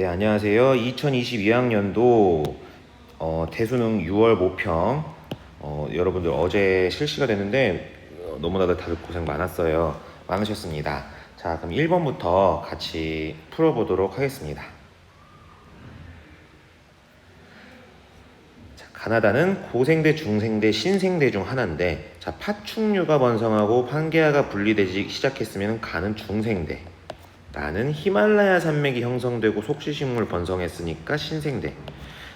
네, 안녕하세요. 2022학년도 대수능 6월 모평 여러분들 어제 실시가 됐는데 너무나도 다들 고생 많았어요. 많으셨습니다. 자, 그럼 1번부터 같이 풀어보도록 하겠습니다. 자, 가나다는 고생대, 중생대, 신생대 중 하나인데, 자, 파충류가 번성하고 판게아가 분리되기 시작했으면 가는 중생대, 나는 히말라야 산맥이 형성되고 속시식물 번성했으니까 신생대,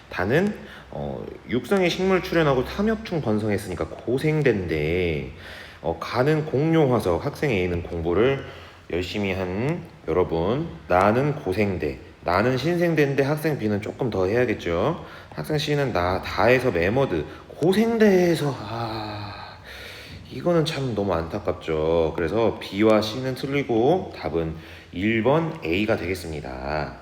다는 육성의 식물 출현하고 탐욕충 번성했으니까 고생대인데, 가는 공룡화석, 학생 A는 공부를 열심히 한 여러분, 나는 고생대, 나는 신생대인데 학생 B는 조금 더 해야겠죠. 학생 C는 나 다해서 메머드, 고생대에서 이거는 참 너무 안타깝죠. 그래서 B와 C는 틀리고 답은 1번 A가 되겠습니다.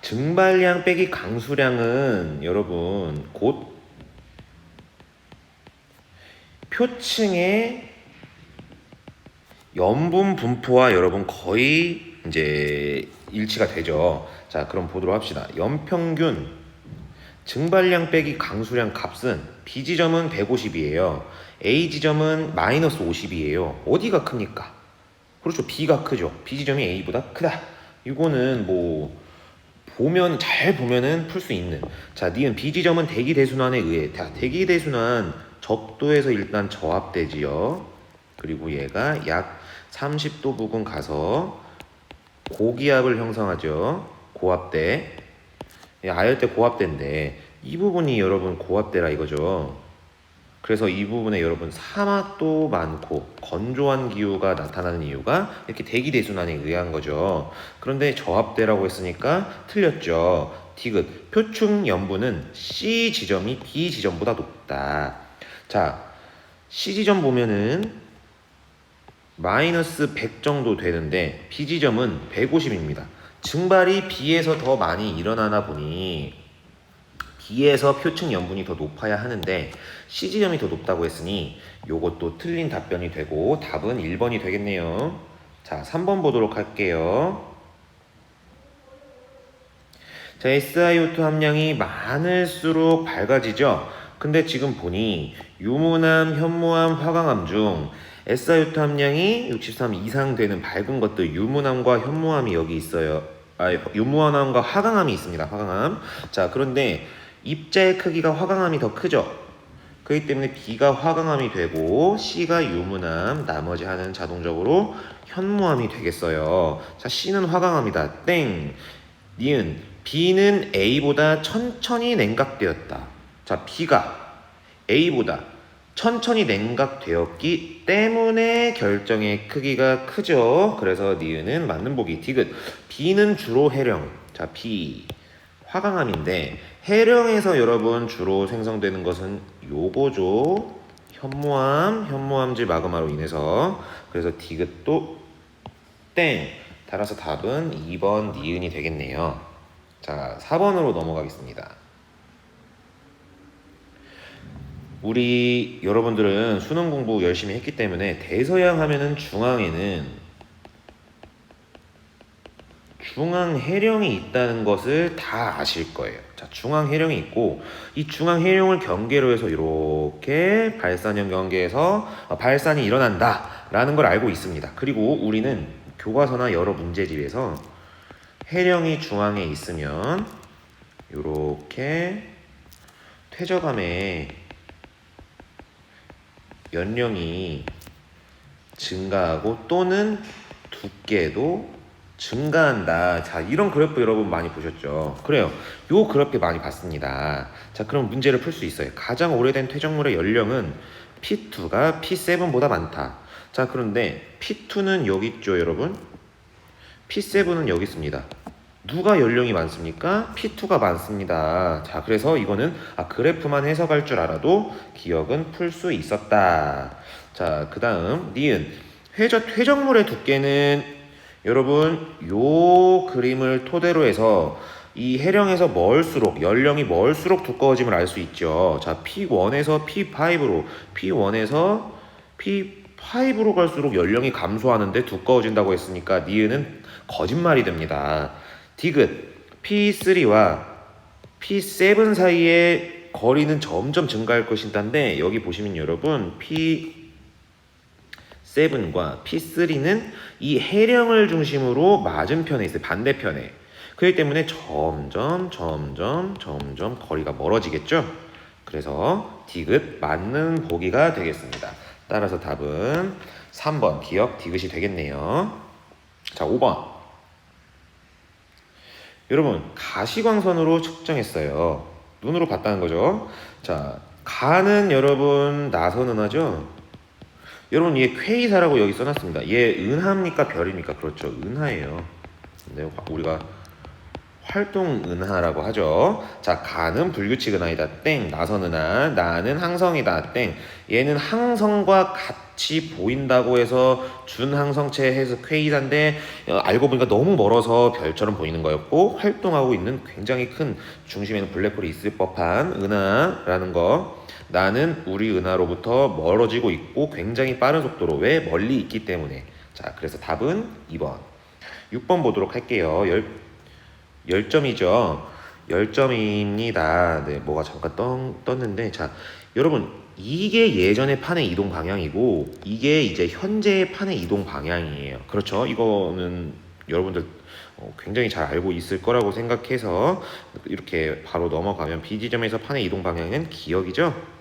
증발량 빼기 강수량은 여러분 곧 표층의 염분 분포와 여러분 거의 이제 일치가 되죠. 자, 그럼 보도록 합시다. 연평균 증발량 빼기 강수량 값은 B 지점은 150이에요. A 지점은 마이너스 50이에요. 어디가 크니까? 그렇죠. B가 크죠. B 지점이 A보다 크다. 이거는 뭐 보면 잘 보면은 풀 수 있는. 자, 니은 B 지점은 대기 대순환에 의해. 자, 대기 대순환 적도에서 일단 저압되지요. 그리고 얘가 약 30도 부근 가서 고기압을 형성하죠. 고압대. 아열대 고압대인데 이 부분이 여러분 고압대라 이거죠. 그래서 이 부분에 여러분 사막도 많고 건조한 기후가 나타나는 이유가 이렇게 대기 대순환에 의한 거죠. 그런데 저압대라고 했으니까 틀렸죠. 디귿, 표층 염분은 C 지점이 B 지점보다 높다. 자, C 지점 보면은 마이너스 100 정도 되는데 B 지점은 150입니다. 증발이 B에서 더 많이 일어나나 보니 B에서 표층 염분이 더 높아야 하는데 C 지점이 더 높다고 했으니 요것도 틀린 답변이 되고 답은 1번이 되겠네요. 자, 3번 보도록 할게요. 자, SiO2 함량이 많을수록 밝아지죠. 근데 지금 보니 유무암, 현무암, 화강암 중 SiO2 함량이 63 이상 되는 밝은 것들, 유무암과 현무암이 여기 있어요. 유무암과 화강암이 있습니다. 화강암. 자, 그런데 입자의 크기가 화강암이 더 크죠. 그렇기 때문에 B가 화강암이 되고 C가 유무암, 나머지 하는 자동적으로 현무암이 되겠어요. 자, C는 화강암이다. 땡. 니은 B는 A보다 천천히 냉각되었다. 자, B가 A보다 천천히 냉각되었기 때문에 결정의 크기가 크죠. 그래서 니은은 맞는 보기. 디귿. B는 주로 해령. 자, B 화강암인데 해령에서 여러분 주로 생성되는 것은 요거죠. 현무암, 현무암질 마그마로 인해서. 그래서 디귿도 땡. 따라서 답은 2번 니은이 되겠네요. 자, 4번으로 넘어가겠습니다. 우리 여러분들은 수능 공부 열심히 했기 때문에 대서양 하면은 중앙에는 중앙 해령이 있다는 것을 다 아실 거예요. 자, 중앙 해령이 있고 이 중앙 해령을 경계로 해서 이렇게 발산형 경계에서 발산이 일어난다라는 걸 알고 있습니다. 그리고 우리는 교과서나 여러 문제집에서 해령이 중앙에 있으면 이렇게 퇴적암의 연령이 증가하고 또는 두께도 증가한다. 자, 이런 그래프 여러분 많이 보셨죠? 그래요. 요 그래프 많이 봤습니다. 자, 그럼 문제를 풀 수 있어요. 가장 오래된 퇴적물의 연령은 P2가 P7보다 많다. 자, 그런데 P2는 여기 있죠, 여러분? P7은 여기 있습니다. 누가 연령이 많습니까? P2가 많습니다. 자, 그래서 이거는 그래프만 해석할 줄 알아도 기억은 풀 수 있었다. 자, 그 다음 니은 퇴적물의 두께는 여러분 요 그림을 토대로 해서 이 해령에서 멀수록 연령이 멀수록 두꺼워짐을 알 수 있죠. 자, P1에서 P5로 P1에서 P5로 갈수록 연령이 감소하는데 두꺼워진다고 했으니까 니은은 거짓말이 됩니다. 디귿 P3와 P7 사이의 거리는 점점 증가할 것인데 여기 보시면 여러분 P7과 P3는 이 해령을 중심으로 맞은편에 있어요. 반대편에. 그렇기 때문에 점점 거리가 멀어지겠죠. 그래서 디귿 맞는 보기가 되겠습니다. 따라서 답은 3번 기억 디귿이 되겠네요. 자, 5번. 여러분 가시광선으로 측정했어요. 눈으로 봤다는 거죠. 자, 가는 여러분 나선 은하죠. 여러분 얘 퀘이사라고 여기 써놨습니다. 얘 은하입니까 별입니까? 그렇죠, 은하예요. 근데 우리가 활동 은하라고 하죠. 자, 가는 불규칙 은하이다 땡. 나선 은하 나는 항성이다 땡. 얘는 항성과 같이 보인다고 해서 준항성체 해서 퀘이사인데 알고 보니까 너무 멀어서 별처럼 보이는 거였고 활동하고 있는 굉장히 큰 중심에는 블랙홀이 있을 법한 은하라는 거. 나는 우리 은하로부터 멀어지고 있고 굉장히 빠른 속도로. 왜? 멀리 있기 때문에. 자, 그래서 답은 2번. 6번 보도록 할게요. 10점이죠. 10점입니다. 네, 뭐가 잠깐 떴는데, 자, 여러분, 이게 예전의 판의 이동 방향이고, 이게 이제 현재의 판의 이동 방향이에요. 그렇죠? 이거는 여러분들 굉장히 잘 알고 있을 거라고 생각해서 이렇게 바로 넘어가면 B 지점에서 판의 이동 방향은 기억이죠?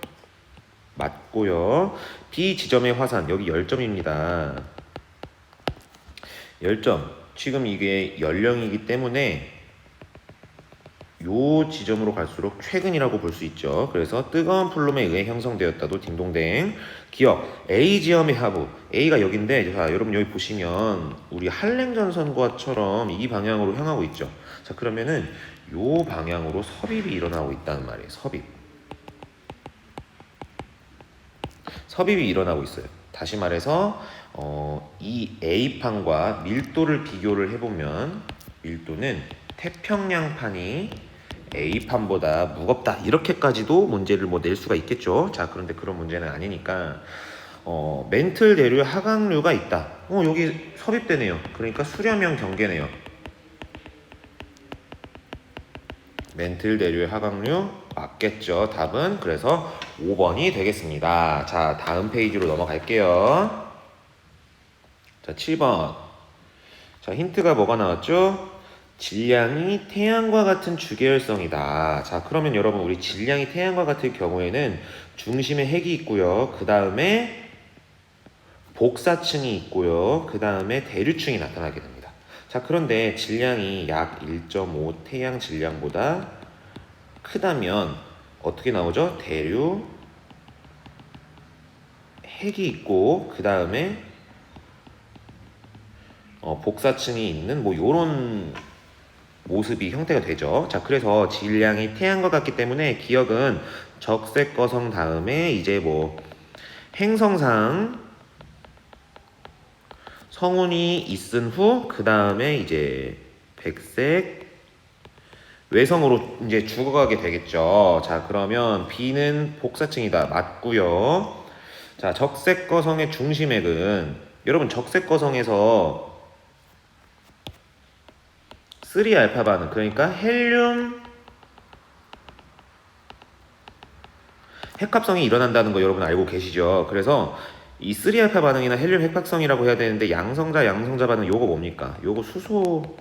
맞고요. B 지점의 화산, 여기 10점입니다. 10점. 지금 이게 연령이기 때문에 요 지점으로 갈수록 최근이라고 볼 수 있죠. 그래서 뜨거운 플룸에 의해 형성되었다도 딩동댕. 기억 A 지점의 하부. A가 여기인데, 자, 여러분 여기 보시면 우리 한랭전선과처럼 이 방향으로 향하고 있죠. 자, 그러면은 요 방향으로 섭입이 일어나고 있다는 말이에요. 섭입이 일어나고 있어요. 다시 말해서 이 A판과 밀도를 비교를 해보면 밀도는 태평양판이 A판보다 무겁다, 이렇게까지도 문제를 뭐 낼 수가 있겠죠. 자, 그런데 그런 문제는 아니니까 멘틀 대류의 하강류가 있다. 여기 섭입되네요. 그러니까 수렴형 경계네요. 멘틀 대류의 하강류 맞겠죠. 답은 그래서 5번이 되겠습니다. 자, 다음 페이지로 넘어갈게요. 자, 7번. 자, 힌트가 뭐가 나왔죠? 질량이 태양과 같은 주계열성이다. 자, 그러면 여러분 우리 질량이 태양과 같을 경우에는 중심에 핵이 있고요. 그 다음에 복사층이 있고요. 그 다음에 대류층이 나타나게 됩니다. 자, 그런데 질량이 약 1.5 태양 질량보다 크다면 어떻게 나오죠? 대류, 핵이 있고 그 다음에 복사층이 있는 뭐 요런 모습이 형태가 되죠. 자, 그래서 질량이 태양과 같기 때문에 기억은 적색 거성 다음에 이제 뭐 행성상 성운이 있은 후 그 다음에 이제 백색 외성으로 이제 죽어가게 되겠죠. 자, 그러면 B는 복사층이다. 맞고요. 자, 적색 거성의 중심액은 여러분 적색 거성에서 3알파 반응, 그러니까 헬륨 핵합성이 일어난다는 거 여러분 알고 계시죠? 그래서 이 3알파 반응이나 헬륨 핵합성이라고 해야 되는데 양성자 반응 요거 뭡니까? 요거 수소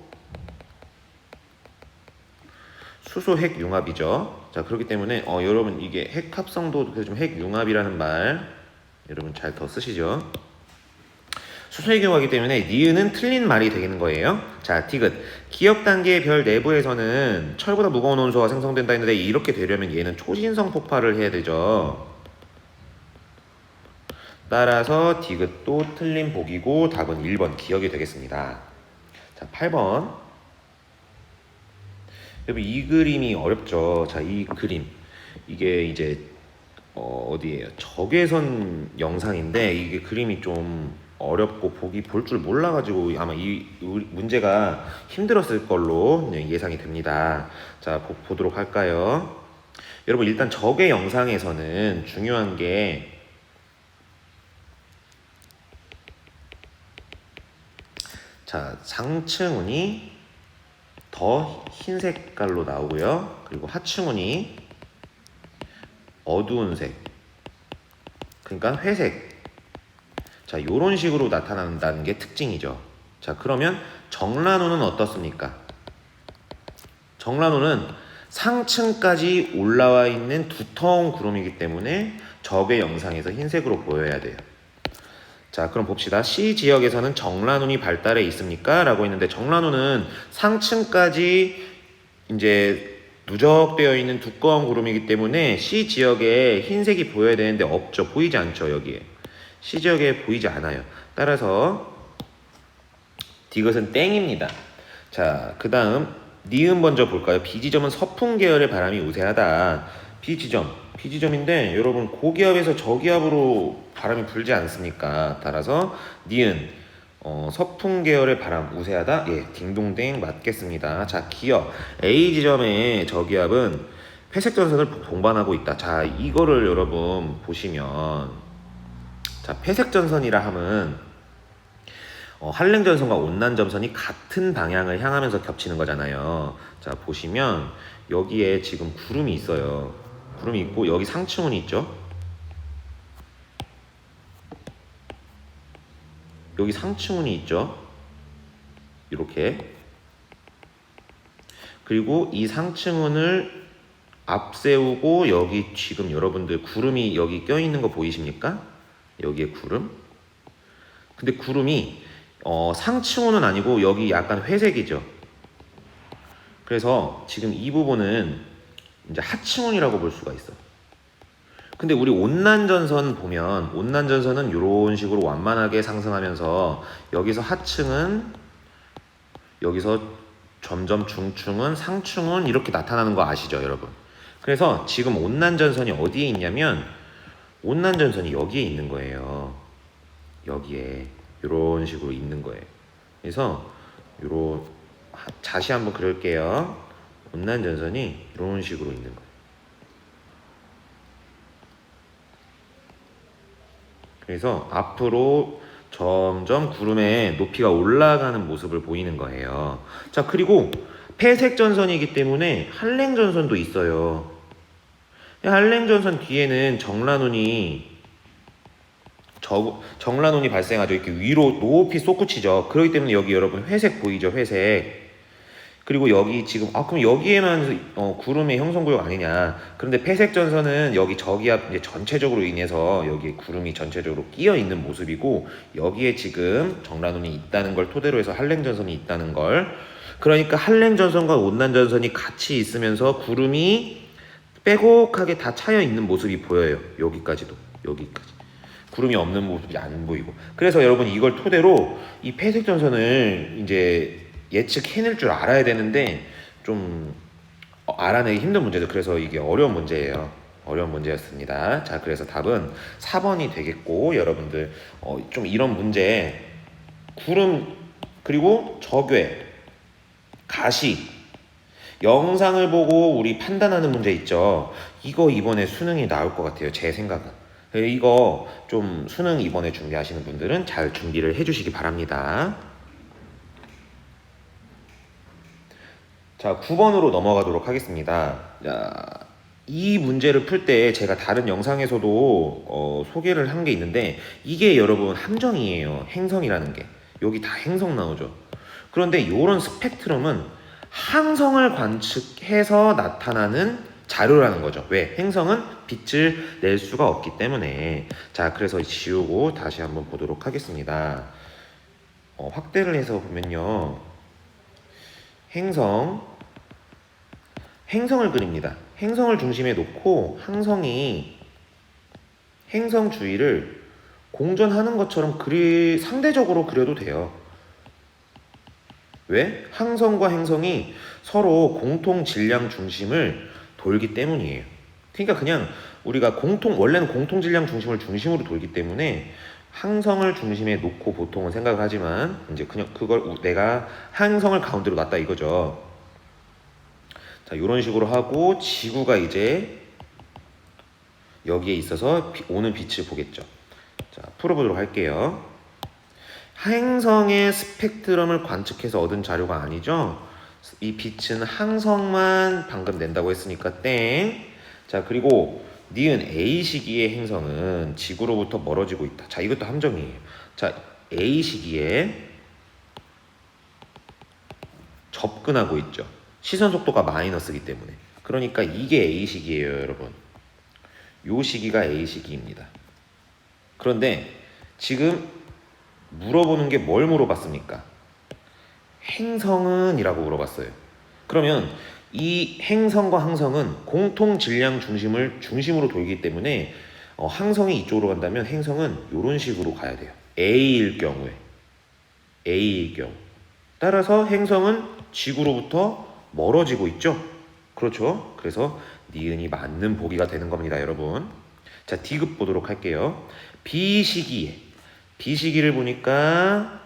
핵융합이죠. 자, 그렇기 때문에 여러분 이게 핵합성도 좀 핵융합이라는 말 여러분 잘 더 쓰시죠. 수소 핵융합이기 때문에 니은은 틀린 말이 되는 거예요. 자, 디귿. 기억 단계의 별 내부에서는 철보다 무거운 원소가 생성된다 했는데 이렇게 되려면 얘는 초신성 폭발을 해야 되죠. 따라서 디귿도 틀린 보기고 답은 1번 기억이 되겠습니다. 자, 8번. 여러분 이 그림이 어렵죠. 자, 이 그림 이게 이제 어디에요? 적외선 영상인데 이게 그림이 좀 어렵고 볼 줄 몰라가지고 아마 이 문제가 힘들었을 걸로 예상이 됩니다. 자, 보도록 할까요? 여러분 일단 적외 영상에서는 중요한 게 자, 상층운이 더 흰 색깔로 나오고요. 그리고 하층운이 어두운 색, 그러니까 회색. 자, 요런 식으로 나타난다는 게 특징이죠. 자, 그러면 정란호는 어떻습니까? 정란호는 상층까지 올라와 있는 두터운 구름이기 때문에 적의 영상에서 흰색으로 보여야 돼요. 자, 그럼 봅시다. C 지역에서는 정란운이 발달해 있습니까? 라고 했는데 정란운은 상층까지 이제 누적되어 있는 두꺼운 구름이기 때문에 C 지역에 흰색이 보여야 되는데 없죠. 보이지 않죠, 여기에. C 지역에 보이지 않아요. 따라서 디귿은 땡입니다. 자, 그 다음 니은 먼저 볼까요? B 지점은 서풍 계열의 바람이 우세하다. B 지점인데 여러분 고기압에서 저기압으로 바람이 불지 않습니까? 따라서 니은 서풍 계열의 바람 우세하다. 예, 딩동댕 맞겠습니다. 자, 기억 A 지점의 저기압은 회색 전선을 동반하고 있다. 자, 이거를 여러분 보시면 자, 회색 전선이라 함은 한랭전선과 온난전선이 같은 방향을 향하면서 겹치는 거잖아요. 자, 보시면 여기에 지금 구름이 있어요. 구름이 있고 여기 상층운이 있죠. 여기 상층운이 있죠. 이렇게. 그리고 이 상층운을 앞세우고 여기 지금 여러분들 구름이 여기 껴있는 거 보이십니까? 여기에 구름. 근데 구름이 상층운은 아니고 여기 약간 회색이죠. 그래서 지금 이 부분은 이제 하층운이라고 볼 수가 있어. 근데 우리 온난전선 보면 온난전선은 이런 식으로 완만하게 상승하면서 여기서 하층은 여기서 점점 중층은 상층은 이렇게 나타나는 거 아시죠, 여러분? 그래서 지금 온난전선이 어디에 있냐면 온난전선이 여기에 있는 거예요. 여기에 이런 식으로 있는 거예요. 그래서 요런 다시 한번 그릴게요. 온난전선이 이런 식으로 있는 거예요. 그래서 앞으로 점점 구름의 높이가 올라가는 모습을 보이는 거예요. 자, 그리고 폐색 전선이기 때문에 한랭전선도 있어요. 한랭전선 뒤에는 정란운이 발생하죠. 이렇게 위로 높이 솟구치죠. 그렇기 때문에 여기 여러분 회색 보이죠? 회색. 그리고 여기 지금 그럼 여기에만 구름의 형성구역 아니냐. 그런데 폐색 전선은 여기 저기압 이제 전체적으로 인해서 여기 구름이 전체적으로 끼어 있는 모습이고 여기에 지금 정란운이 있다는 걸 토대로 해서 한랭전선이 있다는 걸. 그러니까 한랭전선과 온난전선이 같이 있으면서 구름이 빼곡하게 다 차여 있는 모습이 보여요. 여기까지도. 여기까지. 구름이 없는 모습이 안 보이고. 그래서 여러분 이걸 토대로 이 폐색 전선을 이제 예측해낼 줄 알아야 되는데 좀 알아내기 힘든 문제죠. 그래서 이게 어려운 문제예요. 어려운 문제였습니다. 자, 그래서 답은 4번이 되겠고 여러분들 좀 이런 문제 구름 그리고 적외 가시 영상을 보고 우리 판단하는 문제 있죠. 이거 이번에 수능이 나올 것 같아요. 제 생각은. 이거 좀 수능 이번에 준비하시는 분들은 잘 준비를 해주시기 바랍니다. 자, 9번으로 넘어가도록 하겠습니다. 자, 이 문제를 풀 때 제가 다른 영상에서도 소개를 한 게 있는데 이게 여러분 함정이에요. 행성이라는 게. 여기 다 행성 나오죠. 그런데 이런 스펙트럼은 항성을 관측해서 나타나는 자료라는 거죠. 왜? 행성은 빛을 낼 수가 없기 때문에. 자, 그래서 지우고 다시 한번 보도록 하겠습니다. 확대를 해서 보면요. 행성을 그립니다. 행성을 중심에 놓고 행성 주위를 공전하는 것처럼 상대적으로 그려도 돼요. 왜? 항성과 행성이 서로 공통 질량 중심을 돌기 때문이에요. 그러니까 그냥 우리가 원래는 공통 질량 중심을 중심으로 돌기 때문에 항성을 중심에 놓고 보통은 생각을 하지만 이제 그냥 그걸 내가 항성을 가운데로 놨다 이거죠. 자, 이런 식으로 하고 지구가 이제 여기에 있어서 오는 빛을 보겠죠. 자, 풀어보도록 할게요. 행성의 스펙트럼을 관측해서 얻은 자료가 아니죠. 이 빛은 항성만 방금 낸다고 했으니까 땡. 자, 그리고 니은 A 시기의 행성은 지구로부터 멀어지고 있다. 자, 이것도 함정이에요. 자, A 시기에 접근하고 있죠. 시선 속도가 마이너스이기 때문에. 그러니까 이게 A 시기예요, 여러분. 요 시기가 A 시기입니다. 그런데 지금 물어보는 게 뭘 물어봤습니까? 행성은 이라고 물어봤어요. 그러면 이 행성과 항성은 공통 질량 중심을 중심으로 돌기 때문에 항성이 이쪽으로 간다면 행성은 이런 식으로 가야 돼요. A일 경우에. A일 경우. 따라서 행성은 지구로부터 멀어지고 있죠. 그렇죠. 그래서 니은이 맞는 보기가 되는 겁니다, 여러분. 자, D급 보도록 할게요. B시기에 B시기를 보니까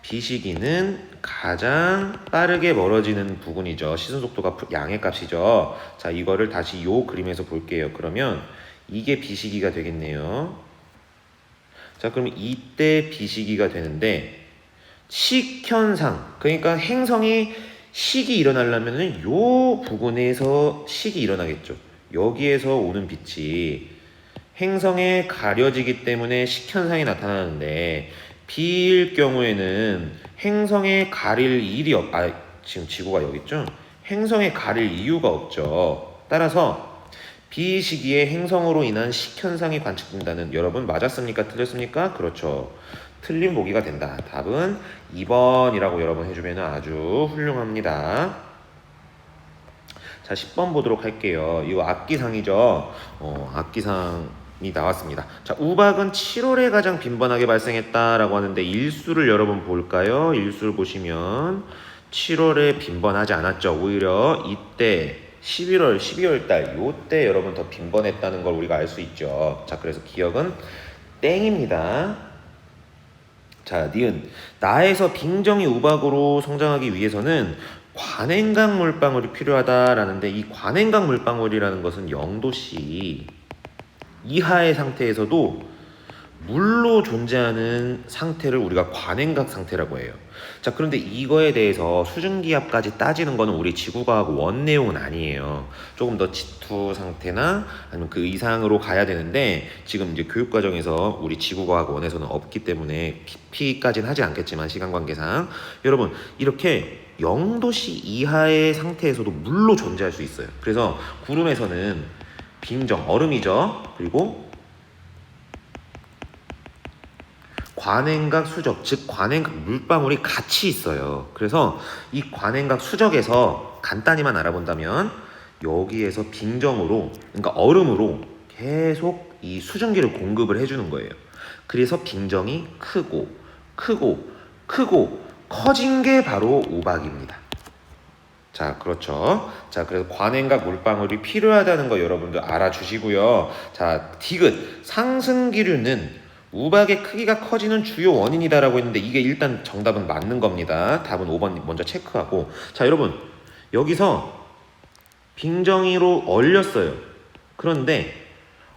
B시기는 가장 빠르게 멀어지는 부분이죠. 시선 속도가 양의 값이죠. 자, 이거를 다시 요 그림에서 볼게요. 그러면 이게 B시기가 되겠네요. 자, 그럼 이때 B시기가 되는데 식현상, 그러니까 행성이 식이 일어나려면은 요 부분에서 식이 일어나겠죠. 여기에서 오는 빛이 행성에 가려지기 때문에 식현상이 나타나는데 B일 경우에는 행성에 가릴 일이 지금 지구가 여기 있죠? 행성에 가릴 이유가 없죠. 따라서 B 시기에 행성으로 인한 식현상이 관측된다는, 여러분 맞았습니까? 틀렸습니까? 그렇죠. 틀린 보기가 된다. 답은 2번이라고 여러분 해주면 아주 훌륭합니다. 자, 10번 보도록 할게요. 이거 악기상이죠. 악기상이 나왔습니다. 자, 우박은 7월에 가장 빈번하게 발생했다라고 하는데 일수를 여러분 볼까요? 일수를 보시면 7월에 빈번하지 않았죠. 오히려 이때 11월, 12월 달 요때 여러분 더 빈번했다는 걸 우리가 알 수 있죠. 자, 그래서 기억은 땡입니다. 자, 니은. 나에서 빙정이 우박으로 성장하기 위해서는 관행각 물방울이 필요하다라는데, 이 관행각 물방울이라는 것은 0도씨 이하의 상태에서도 물로 존재하는 상태를 우리가 관행각 상태라고 해요. 자, 그런데 이거에 대해서 수증기압까지 따지는 거는 우리 지구과학 원 내용은 아니에요. 조금 더 G2 상태나 아니면 그 이상으로 가야 되는데 지금 이제 교육과정에서 우리 지구과학 원에서는 없기 때문에 PP까지는 하지 않겠지만 시간 관계상 여러분 이렇게 0도씨 이하의 상태에서도 물로 존재할 수 있어요. 그래서 구름에서는 빙정, 얼음이죠. 그리고 관행각 수적, 즉 관행각 물방울이 같이 있어요. 그래서 이 관행각 수적에서 간단히만 알아본다면 여기에서 빙정으로, 그러니까 얼음으로 계속 이 수증기를 공급을 해주는 거예요. 그래서 빙정이 크고 크고 크고 커진 게 바로 우박입니다. 자, 그렇죠. 자, 그래서 관행각 물방울이 필요하다는 거 여러분들 알아주시고요. 자, 디귿, 상승기류는 우박의 크기가 커지는 주요 원인이다라고 했는데 이게 일단 정답은 맞는 겁니다. 답은 5번 먼저 체크하고. 자, 여러분 여기서 빙정이로 얼렸어요. 그런데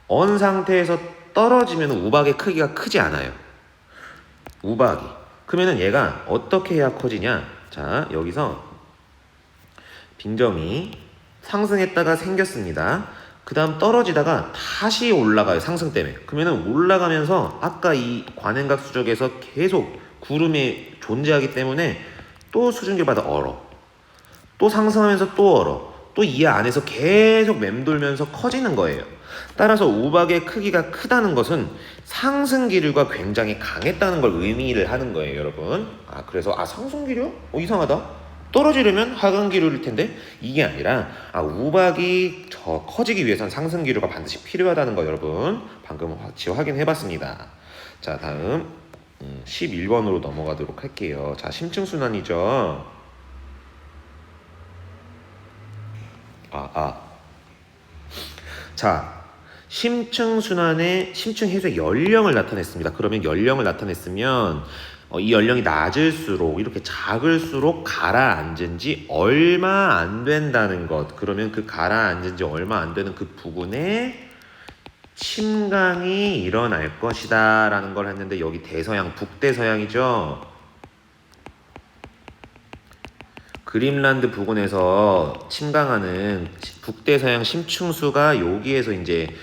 언 상태에서 떨어지면 우박의 크기가 크지 않아요. 우박이. 그러면은 얘가 어떻게 해야 커지냐? 자, 여기서 빙정이 상승했다가 생겼습니다. 그 다음 떨어지다가 다시 올라가요. 상승 때문에. 그러면은 올라가면서 아까 이 관행각 수적에서 계속 구름이 존재하기 때문에 또 수증기를 받아 얼어. 또 상승하면서 또 얼어. 또 이 안에서 계속 맴돌면서 커지는 거예요. 따라서 우박의 크기가 크다는 것은 상승 기류가 굉장히 강했다는 걸 의미를 하는 거예요, 여러분. 그래서 상승 기류? 이상하다. 떨어지려면 하강 기류일 텐데 이게 아니라 우박이 더 커지기 위해선 상승 기류가 반드시 필요하다는 거 여러분 방금 같이 확인해 봤습니다. 자, 다음 11번으로 넘어가도록 할게요. 자, 심층순환이죠. 자, 심층순환의 심층해수의 연령을 나타냈습니다. 그러면 연령을 나타냈으면 이 연령이 낮을수록 이렇게 작을수록 가라앉은 지 얼마 안 된다는 것. 그러면 그 가라앉은 지 얼마 안 되는 그 부분에 침강이 일어날 것이다 라는 걸 했는데 여기 대서양, 북대서양이죠. 그린란드 부근에서 침강하는 북대서양 심층수가 여기에서 이제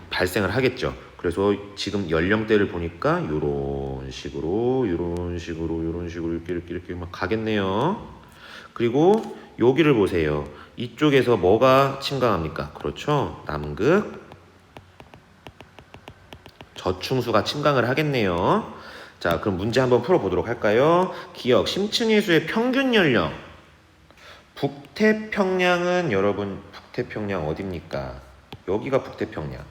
발생을 하겠죠. 그래서 지금 연령대를 보니까 요런 식으로 이렇게 막 가겠네요. 그리고 여기를 보세요. 이쪽에서 뭐가 침강합니까? 그렇죠. 남극 저충수가 침강을 하겠네요. 자, 그럼 문제 한번 풀어보도록 할까요? 기억, 심층해수의 평균 연령. 북태평양은 여러분, 북태평양 어딥니까? 여기가 북태평양.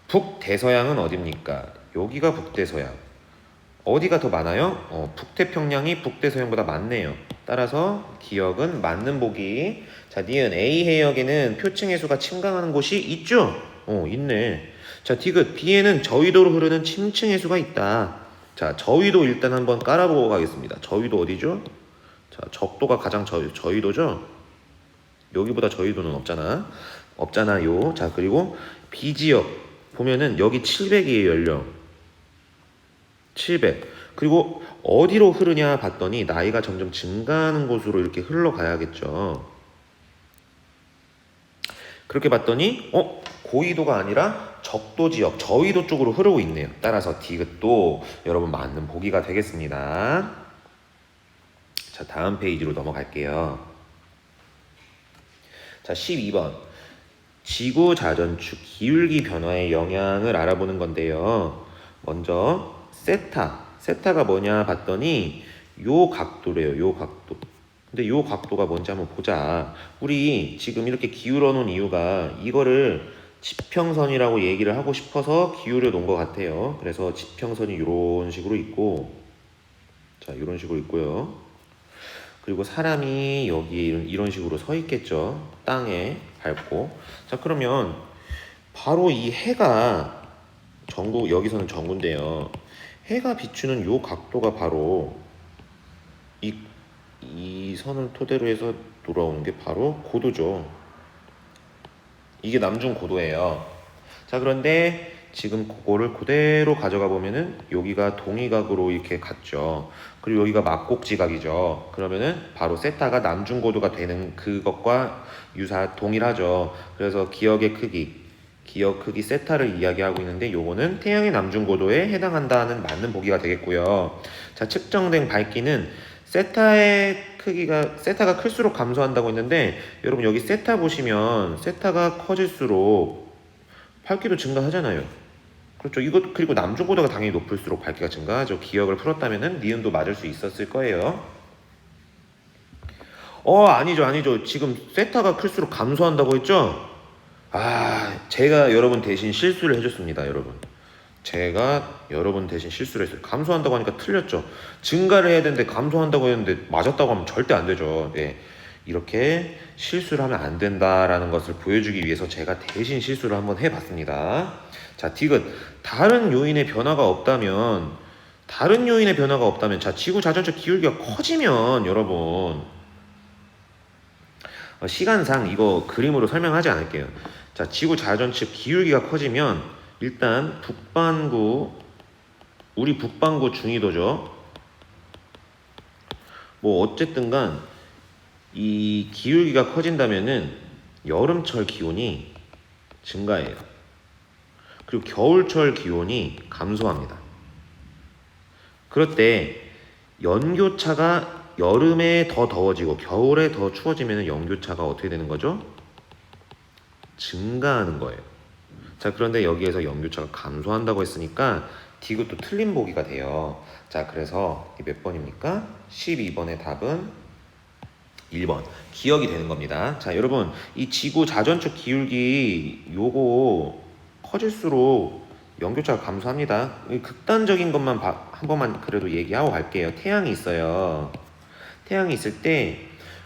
북대서양은 어딥니까? 여기가 북대서양. 어디가 더 많아요? 북태평양이 북대서양보다 많네요. 따라서 기억은 맞는 보기. 자, 니은 A 해역에는 표층해수가 침강하는 곳이 있죠? 있네. 자, 디귿 B에는 저위도로 흐르는 심층해수가 있다. 자, 저위도 일단 한번 깔아보고 가겠습니다. 저위도 어디죠? 자, 적도가 가장 저위도죠? 여기보다 저위도는 없잖아요. 자, 그리고 B지역 보면은 여기 700이에요, 연령. 700. 그리고 어디로 흐르냐 봤더니 나이가 점점 증가하는 곳으로 이렇게 흘러가야겠죠. 그렇게 봤더니 고위도가 아니라 적도 지역, 저위도 쪽으로 흐르고 있네요. 따라서 디귿도 여러분 맞는 보기가 되겠습니다. 자, 다음 페이지로 넘어갈게요. 자, 12번. 지구 자전축 기울기 변화의 영향을 알아보는 건데요. 먼저 세타가 뭐냐 봤더니 요 각도래요. 요 각도. 근데 요 각도가 뭔지 한번 보자. 우리 지금 이렇게 기울어 놓은 이유가 이거를 지평선이라고 얘기를 하고 싶어서 기울여 놓은 것 같아요. 그래서 지평선이 이런 식으로 있고, 자, 이런 식으로 있고요. 그리고 사람이 여기 이런 식으로 서 있겠죠. 땅에 밟고. 자, 그러면 바로 이 해가 여기서는 전구인데요. 해가 비추는 요 각도가 바로 이 선을 토대로 해서 돌아오는 게 바로 고도죠. 이게 남중 고도예요. 자, 그런데 지금 그거를 그대로 가져가 보면은 여기가 동의각으로 이렇게 갔죠. 그리고 여기가 막곡지각이죠. 그러면은 바로 세타가 남중 고도가 되는 그것과 동일하죠. 그래서 기억 크기 세타를 이야기하고 있는데 요거는 태양의 남중 고도에 해당한다는 맞는 보기가 되겠고요. 자, 측정된 밝기는 세타가 클수록 감소한다고 했는데 여러분 여기 세타 보시면 세타가 커질수록 밝기도 증가하잖아요. 그렇죠. 그리고 남중 고도가 당연히 높을수록 밝기가 증가하죠. 기억을 풀었다면은 니은도 맞을 수 있었을 거예요. 아니죠. 지금 세타가 클수록 감소한다고 했죠? 제가 여러분 대신 실수를 해줬습니다, 여러분. 제가 여러분 대신 실수를 했어요. 감소한다고 하니까 틀렸죠. 증가를 해야 되는데 감소한다고 했는데 맞았다고 하면 절대 안 되죠. 네. 이렇게 실수를 하면 안 된다라는 것을 보여주기 위해서 제가 대신 실수를 한번 해봤습니다. 자, 디귿. 다른 요인의 변화가 없다면 자, 지구 자전축 기울기가 커지면 여러분 시간상 이거 그림으로 설명하지 않을게요. 자, 지구 자전축 기울기가 커지면 일단 우리 북반구 중위도죠. 뭐 어쨌든간 이 기울기가 커진다면은 여름철 기온이 증가해요. 그리고 겨울철 기온이 감소합니다. 그럴 때 연교차가 여름에 더 더워지고 겨울에 더 추워지면 연교차가 어떻게 되는 거죠? 증가하는 거예요. 자, 그런데 여기에서 연교차가 감소한다고 했으니까 디귿도 틀린 보기가 돼요. 자, 그래서 몇 번입니까? 12번의 답은 1번 기억이 되는 겁니다. 자, 여러분 이 지구 자전축 기울기 요거 커질수록 연교차가 감소합니다. 극단적인 것만 한 번만 그래도 얘기하고 갈게요. 태양이 있어요. 태양이 있을 때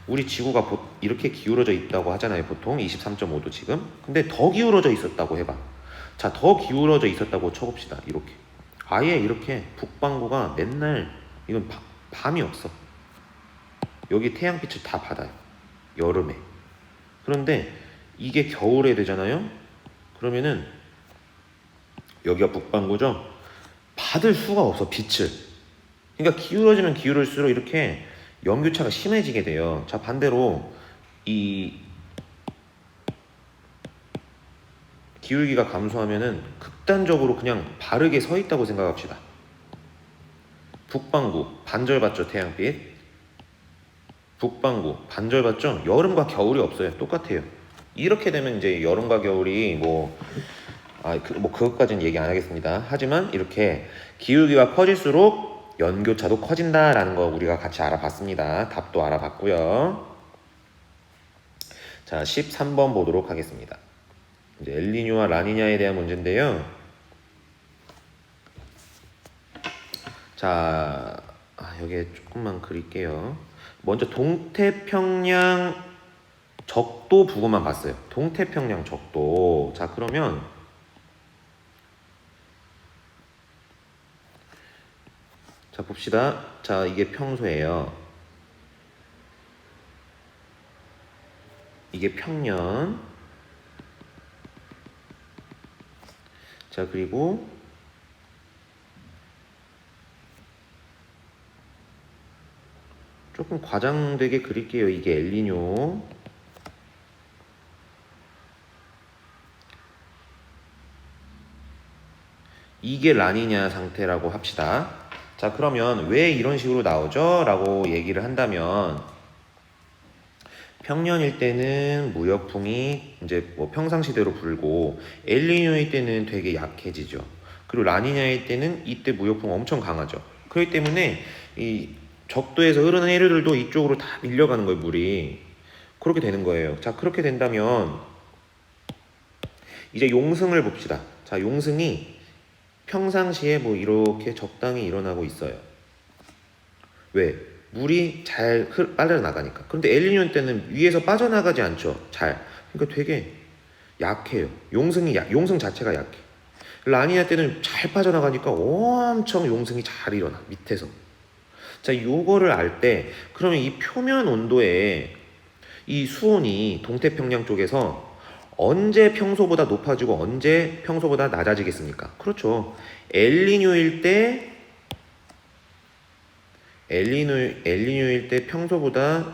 우리 지구가 이렇게 기울어져 있다고 하잖아요. 보통 23.5도 지금. 근데 더 기울어져 있었다고 해봐. 자, 더 기울어져 있었다고 쳐봅시다. 이렇게 아예 이렇게 북반구가 맨날 이건 밤이 없어. 여기 태양빛을 다 받아요. 여름에. 그런데 이게 겨울에 되잖아요. 그러면은 여기가 북반구죠. 받을 수가 없어, 빛을. 그러니까 기울어지면 기울을수록 이렇게 연교차가 심해지게 돼요. 자, 반대로 이 기울기가 감소하면은 극단적으로 그냥 바르게 서 있다고 생각합시다. 북반구 반절 받죠, 태양빛. 북반구 반절 받죠. 여름과 겨울이 없어요. 똑같아요. 이렇게 되면 이제 여름과 겨울이 그것까지는 얘기 안 하겠습니다. 하지만 이렇게 기울기가 커질수록 연교차도 커진다라는 거 우리가 같이 알아봤습니다. 답도 알아봤고요. 자, 13번 보도록 하겠습니다. 이제 엘니뇨와 라니냐에 대한 문제인데요. 자, 여기에 조금만 그릴게요. 먼저 동태평양 적도 부근만 봤어요. 동태평양 적도. 자, 그러면 자, 봅시다. 자, 이게 평소예요. 이게 평년. 자, 그리고 조금 과장되게 그릴게요. 이게 엘니뇨. 이게 라니냐 상태라고 합시다. 자, 그러면 왜 이런 식으로 나오죠? 라고 얘기를 한다면 평년일 때는 무역풍이 이제 뭐 평상시대로 불고 엘니뇨일 때는 되게 약해지죠. 그리고 라니냐일 때는 이때 무역풍 엄청 강하죠. 그렇기 때문에 이 적도에서 흐르는 해류들도 이쪽으로 다 밀려가는 거예요, 물이. 그렇게 되는 거예요. 자, 그렇게 된다면 이제 용승을 봅시다. 자, 용승이 평상시에 뭐 이렇게 적당히 일어나고 있어요. 왜? 물이 잘 빠져나가니까. 그런데 엘니뇨 때는 위에서 빠져나가지 않죠. 잘. 그러니까 되게 약해요. 용승 자체가 약해. 라니냐 때는 잘 빠져나가니까 엄청 용승이 잘 일어나. 밑에서. 자, 요거를 알 때 그러면 이 표면 온도에 이 수온이 동태평양 쪽에서 언제 평소보다 높아지고 언제 평소보다 낮아지겠습니까? 그렇죠. 엘니뇨일 때 평소보다